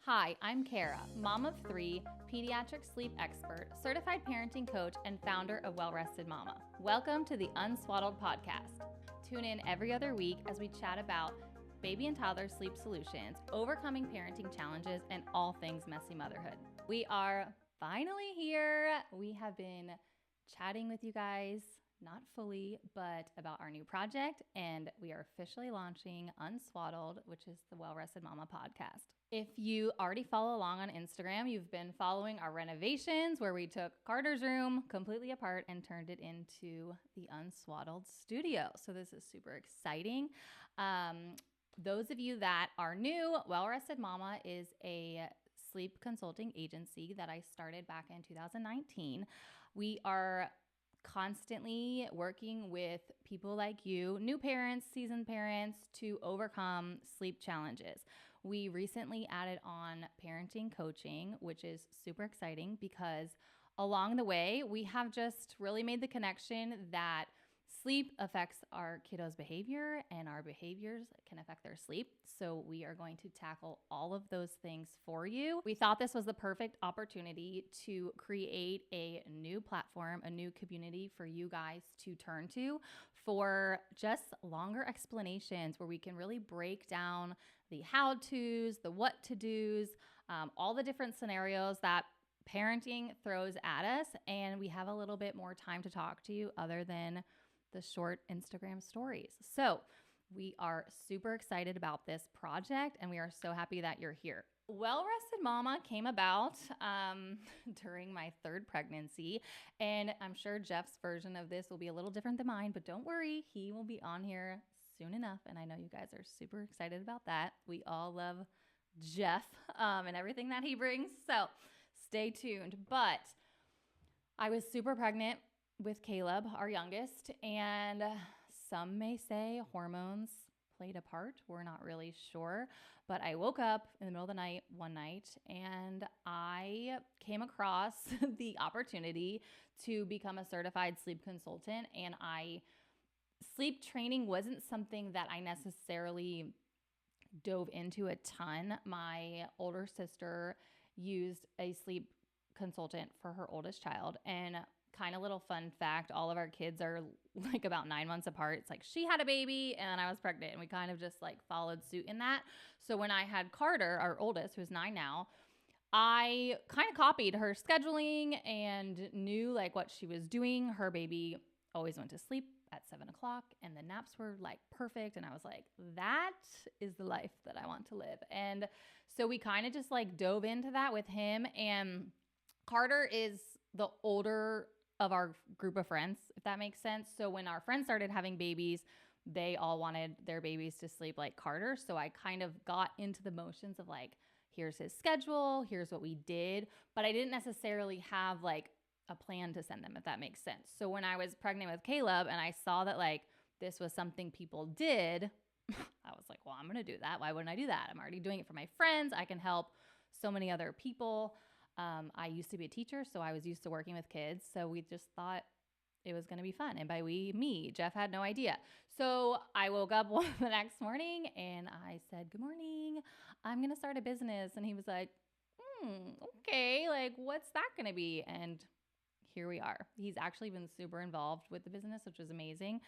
Hi, I'm Kara, mom of 3, pediatric sleep expert, certified parenting coach, and founder of Well Rested Mama. Welcome to the Unswaddled podcast. Tune in every other week as we chat about baby and toddler sleep solutions, overcoming parenting challenges, and all things messy motherhood. We are finally here. We have been chatting with you guys, not fully, but about our new project, and we are officially launching Unswaddled, which is the Well Rested Mama podcast. If you already follow along on Instagram, you've been following our renovations where we took Carter's room completely apart and turned it into the Unswaddled studio. So this is super exciting. Those of you that are new, Well Rested Mama is a sleep consulting agency that I started back in 2019. We are constantly working with people like you, new parents, seasoned parents, to overcome sleep challenges. We recently added on parenting coaching, which is super exciting because along the way, we have just really made the connection that sleep affects our kiddos' behavior and our behaviors can affect their sleep. So we are going to tackle all of those things for you. We thought this was the perfect opportunity to create a new platform, a new community for you guys to turn to for just longer explanations where we can really break down the how-tos, the what-to-dos, all the different scenarios that parenting throws at us. And we have a little bit more time to talk to you other than the short Instagram stories. So we are super excited about this project and we are so happy that you're here. Well Rested Mama came about during my 3rd pregnancy, and I'm sure Jeff's version of this will be a little different than mine, but don't worry, he will be on here soon enough, and I know you guys are super excited about that. We all love Jeff and everything that he brings, so stay tuned. But I was super pregnant with Caleb, our youngest, and some may say hormones played a part. We're not really sure, but I woke up in the middle of the night one night and I came across the opportunity to become a certified sleep consultant, and sleep training wasn't something that I necessarily dove into a ton. My older sister used a sleep consultant for her oldest child, and kind of little fun fact, all of our kids are like about 9 months apart. It's like she had a baby and I was pregnant, and we kind of just like followed suit in that. So when I had Carter, our oldest, who's 9 now, I kind of copied her scheduling and knew like what she was doing. Her baby always went to sleep at 7 o'clock and the naps were like perfect. And I was like, that is the life that I want to live. And so we kind of just like dove into that with him. And Carter is the older of our group of friends, if that makes sense. So when our friends started having babies, they all wanted their babies to sleep like Carter. So I kind of got into the motions of like, here's his schedule, here's what we did. But I didn't necessarily have like a plan to send them, if that makes sense. So when I was pregnant with Caleb and I saw that like this was something people did, I was like, well, I'm going to do that. Why wouldn't I do that? I'm already doing it for my friends. I can help so many other people. I used to be a teacher, so I was used to working with kids. So we just thought it was going to be fun. And by me, Jeff had no idea. So I woke up the next morning and I said, good morning, I'm going to start a business. And he was like, okay, like what's that going to be? And here we are. He's actually been super involved with the business, which was amazing.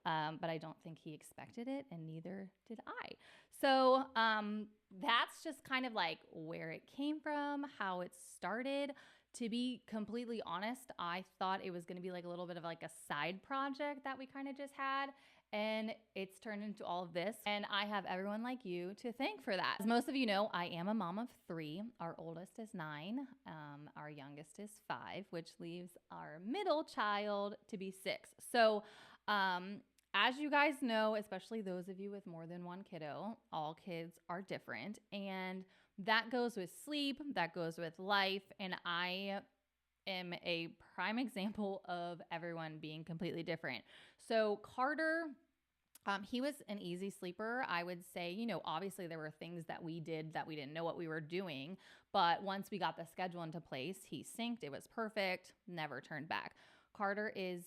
But I don't think he expected it, and neither did I. So that's just kind of like where it came from, how it started. To be completely honest, I thought it was going to be like a little bit of like a side project that we kind of just had. And it's turned into all of this. And I have everyone like you to thank for that. As most of you know, I am a mom of 3. Our oldest is 9. Our youngest is 5, which leaves our middle child to be 6. So as you guys know, especially those of you with more than one kiddo, all kids are different. And that goes with sleep, that goes with life. And I am a prime example of everyone being completely different. So Carter, he was an easy sleeper. I would say, obviously there were things that we did that we didn't know what we were doing. But once we got the schedule into place, he synced. It was perfect. Never turned back. Carter is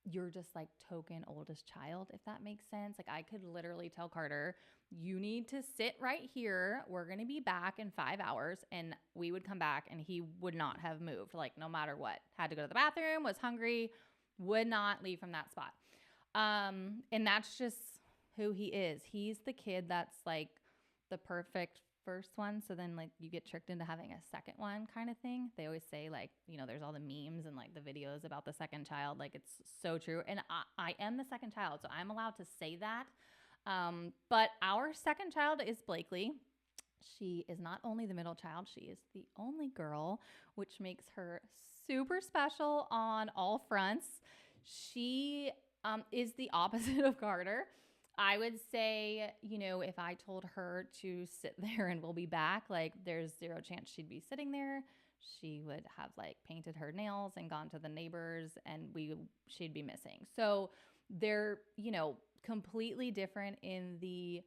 you're just like token oldest child, if that makes sense. Like I could literally tell Carter you need to sit right here. We're going to be back in 5 hours. And we would come back and he would not have moved, like no matter what. Had to go to the bathroom, was hungry, would not leave from that spot. And that's just who he is. He's the kid that's like the perfect first one. So then like you get tricked into having a second one kind of thing. They always say like, you know, there's all the memes and like the videos about the second child. Like it's so true. And I am the second child, so I'm allowed to say that. But our second child is Blakely. She is not only the middle child, she is the only girl, which makes her super special on all fronts. She is the opposite of Carter. I would say, you know, if I told her to sit there and we'll be back, like there's zero chance she'd be sitting there. She would have like painted her nails and gone to the neighbors and she'd be missing. So they're, you know, completely different in the,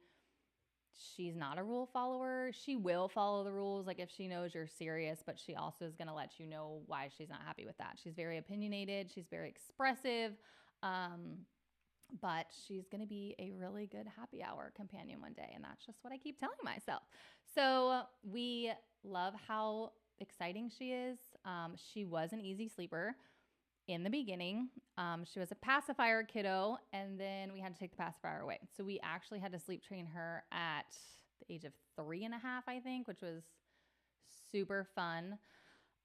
she's not a rule follower. She will follow the rules, like if she knows you're serious, but she also is going to let you know why she's not happy with that. She's very opinionated. She's very expressive. But she's going to be a really good happy hour companion one day. And that's just what I keep telling myself. So we love how exciting she is. She was an easy sleeper in the beginning. She was a pacifier kiddo, and then we had to take the pacifier away. So we actually had to sleep train her at the age of 3.5, I think, which was super fun.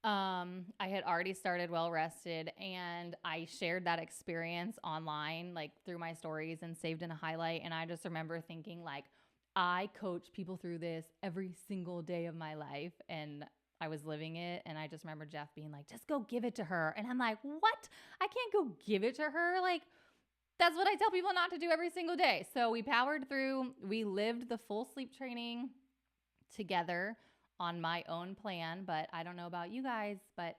I had already started Well Rested, and I shared that experience online, like through my stories and saved in a highlight. And I just remember thinking like, I coach people through this every single day of my life. And I was living it. And I just remember Jeff being like, just go give it to her. And I'm like, what? I can't go give it to her. Like, that's what I tell people not to do every single day. So we powered through. We lived the full sleep training together on my own plan. But I don't know about you guys, but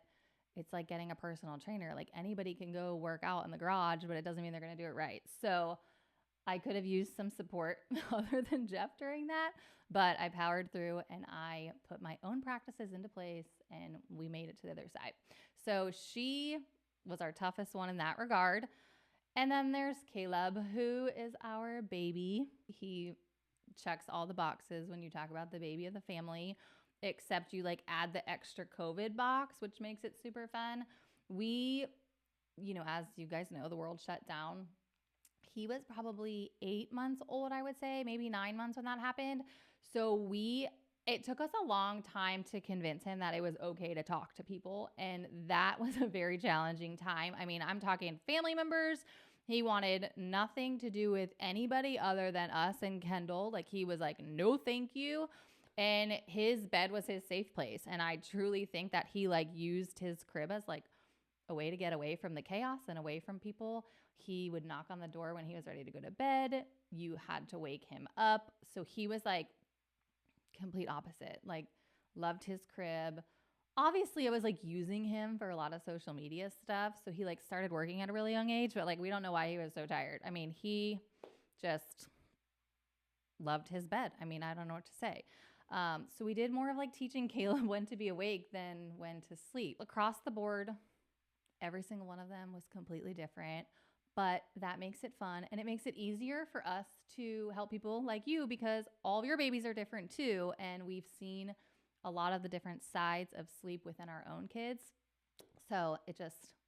it's like getting a personal trainer. Like anybody can go work out in the garage, but it doesn't mean they're going to do it right. So I could have used some support other than Jeff during that, but I powered through and I put my own practices into place and we made it to the other side. So she was our toughest one in that regard. And then there's Caleb, who is our baby. He checks all the boxes when you talk about the baby of the family, except you like add the extra COVID box, which makes it super fun. We, you know, as you guys know, the world shut down. He was probably 8 months old, I would say, maybe 9 months when that happened. So it took us a long time to convince him that it was okay to talk to people. And that was a very challenging time. I mean, I'm talking family members. He wanted nothing to do with anybody other than us and Kendall. Like he was like, no, thank you. And his bed was his safe place. And I truly think that he like used his crib as like a way to get away from the chaos and away from people. He would knock on the door when he was ready to go to bed. You had to wake him up. So he was like complete opposite, like loved his crib. Obviously, I was like using him for a lot of social media stuff. So he like started working at a really young age, but like we don't know why he was so tired. I mean, he just loved his bed. I mean, I don't know what to say. So we did more of like teaching Caleb when to be awake than when to sleep. Across the board, every single one of them was completely different, but that makes it fun and it makes it easier for us to help people like you because all of your babies are different too. And we've seen a lot of the different sides of sleep within our own kids. So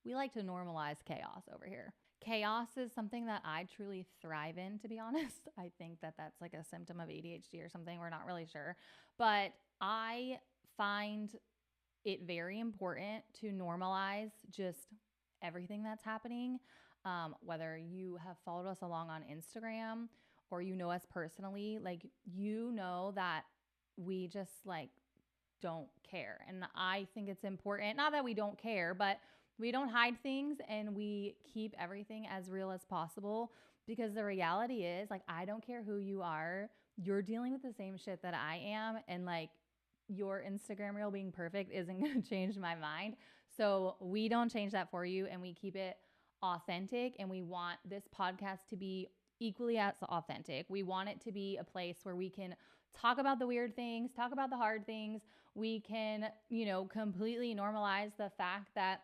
we like to normalize chaos over here. Chaos is something that I truly thrive in, to be honest. I think that that's like a symptom of ADHD or something. We're not really sure. But I find it very important to normalize just everything that's happening. Whether you have followed us along on Instagram or you know us personally, like you know that we just like don't care. And I think it's important, not that we don't care, but we don't hide things and we keep everything as real as possible because the reality is like, I don't care who you are. You're dealing with the same shit that I am. And like your Instagram reel being perfect isn't going to change my mind. So we don't change that for you and we keep it authentic. And we want this podcast to be equally as authentic. We want it to be a place where we can talk about the weird things, talk about the hard things. We can, completely normalize the fact that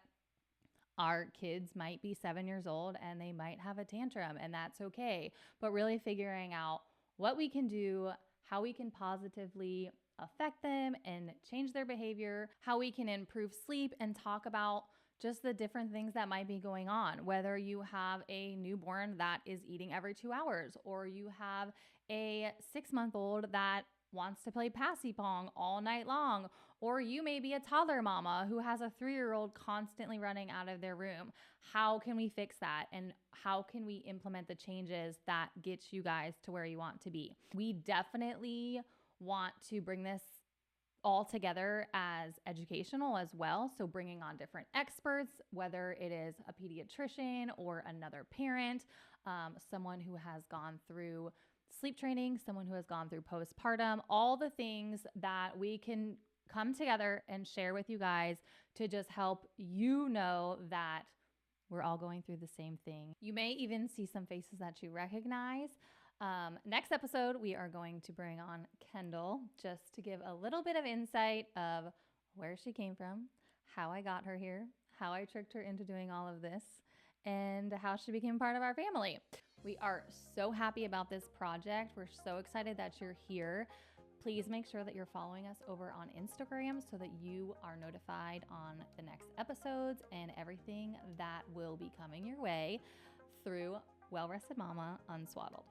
our kids might be 7 years old and they might have a tantrum and that's okay. But really figuring out what we can do, how we can positively affect them and change their behavior, how we can improve sleep, and talk about just the different things that might be going on. Whether you have a newborn that is eating every 2 hours, or you have a 6-month-old that wants to play passy pong all night long, or you may be a toddler mama who has a 3-year-old constantly running out of their room. How can we fix that? And how can we implement the changes that get you guys to where you want to be? We definitely want to bring this all together as educational as well. So bringing on different experts, whether it is a pediatrician or another parent, someone who has gone through sleep training, someone who has gone through postpartum, all the things that we can come together and share with you guys to just help you know that we're all going through the same thing. You may even see some faces that you recognize. Next episode, we are going to bring on Kendall just to give a little bit of insight of where she came from, how I got her here, how I tricked her into doing all of this, and how she became part of our family. We are so happy about this project. We're so excited that you're here. Please make sure that you're following us over on Instagram so that you are notified on the next episodes and everything that will be coming your way through Well Rested Mama Unswaddled.